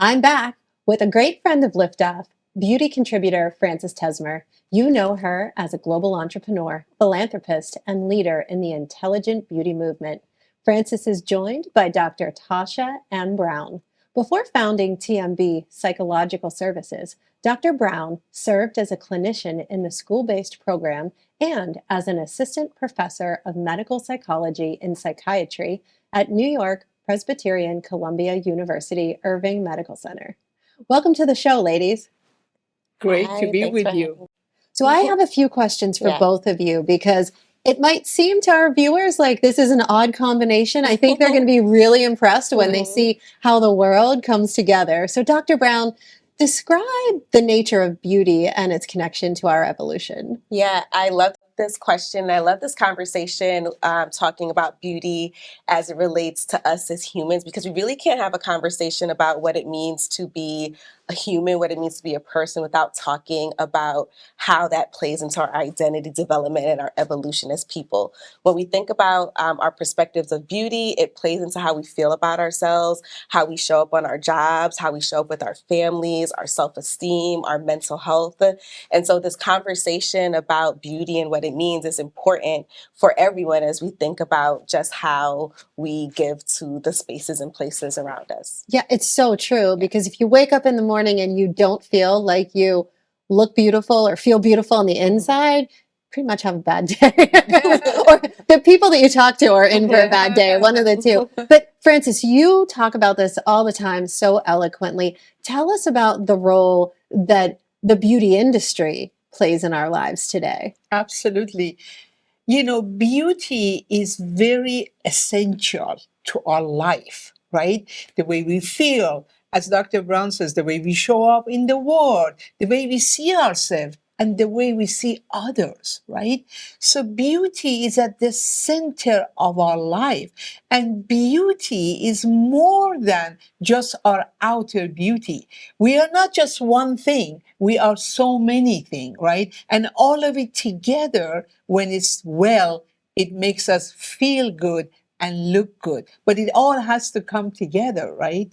I'm back with a great friend of Liftoff, beauty contributor Francis Tesmer. You know her as a global entrepreneur, philanthropist, and leader in the intelligent beauty movement. Francis is joined by Dr. Tasha and Brown. Before founding TMB Psychological Services, Dr. Brown served as a clinician in the school-based program and as an assistant professor of medical psychology and psychiatry at New York Presbyterian Columbia University Irving Medical Center. Welcome to the show, ladies. Great Hi, to be thanks with for you. having me. So I have a few questions for Yeah. both of you because it might seem to our viewers like this is an odd combination. I think they're going to be really impressed when they see how the world comes together. So Dr. Brown, describe the nature of beauty and its connection to our evolution. Yeah, I love this question. I love this conversation talking about beauty as it relates to us as humans, because we really can't have a conversation about what it means to be a human, what it means to be a person, without talking about how that plays into our identity development and our evolution as people. When we think about our perspectives of beauty, it plays into how we feel about ourselves, how we show up on our jobs, how we show up with our families, our self-esteem, our mental health. And so this conversation about beauty and what it means is important for everyone as we think about just how we give to the spaces and places around us. Yeah, it's so true because if you wake up in the morning and you don't feel like you look beautiful or feel beautiful on the inside, pretty much have a bad day. Or the people that you talk to are in for a bad day, one of the two. But Francis, you talk about this all the time so eloquently. Tell us about the role that the beauty industry plays in our lives today. Absolutely. You know, beauty is very essential to our life, right? The way we feel, as Dr. Brown says, the way we show up in the world, the way we see ourselves, and the way we see others, right? So beauty is at the center of our life. And beauty is more than just our outer beauty. We are not just one thing. We are so many things, right? And all of it together, when it's well, it makes us feel good and look good. But it all has to come together, right?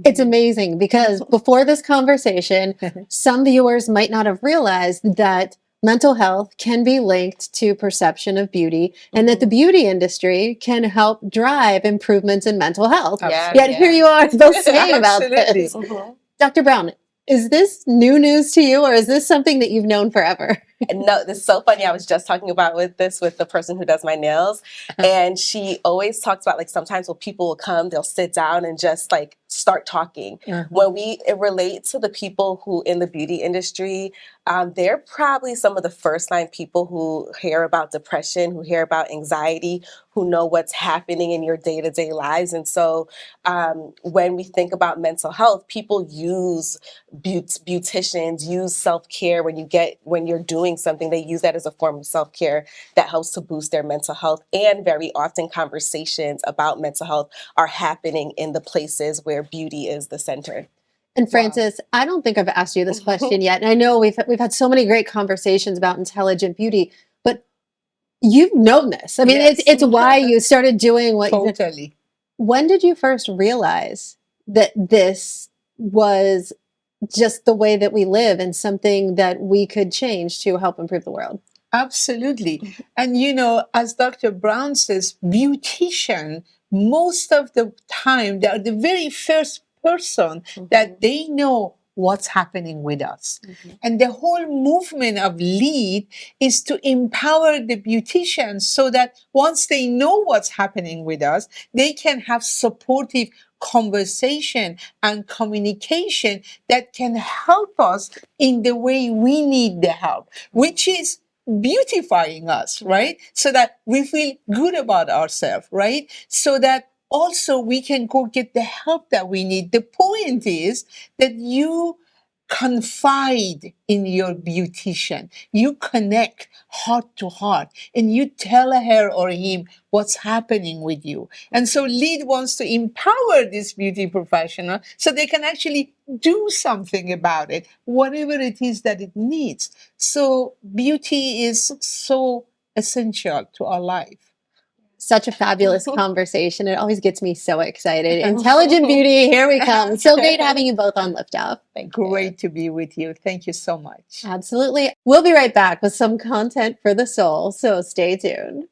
It's amazing because before this conversation, some viewers might not have realized that mental health can be linked to perception of beauty and that the beauty industry can help drive improvements in mental health. Yeah, Yet yeah. here you are both saying about Absolutely. this. Dr. Brown, is this new news to you or is this something that you've known forever? No, this is so funny. I was just talking about with the person who does my nails, and she always talks about, like, sometimes when people will come, they'll sit down and just like start talking. When it relates to the people who in the beauty industry, they're probably some of the first line people who hear about depression, who hear about anxiety, who know what's happening in your day-to-day lives. And so when we think about mental health, people use beauticians, use self-care. When you're doing something, they use that as a form of self-care that helps to boost their mental health. And very often conversations about mental health are happening in the places where beauty is the center. And Francis, I don't think I've asked you this question yet. And I know we've had so many great conversations about intelligent beauty, but you've known this. I mean, Yes. it's why you started doing what you did. Totally. When did you first realize that this was just the way that we live and something that we could change to help improve the world? Absolutely. And you know, as Dr. Brown says, beautician, most of the time, they are the very first person that they know what's happening with us. And the whole movement of LEAD is to empower the beauticians so that once they know what's happening with us, they can have supportive conversation and communication that can help us in the way we need the help, which is beautifying us, right? So that we feel good about ourselves, right? So that also we can go get the help that we need. The point is that you confide in your beautician. You connect heart to heart and you tell her or him what's happening with you. And so LEAD wants to empower this beauty professional so they can actually do something about it, whatever it is that it needs. So beauty is so essential to our life. such a fabulous conversation. It always gets me so excited. Intelligent beauty, here we come. So great having you both on Liftoff. Great to be with you. Thank you so much. Absolutely. We'll be right back with some content for the soul, so stay tuned.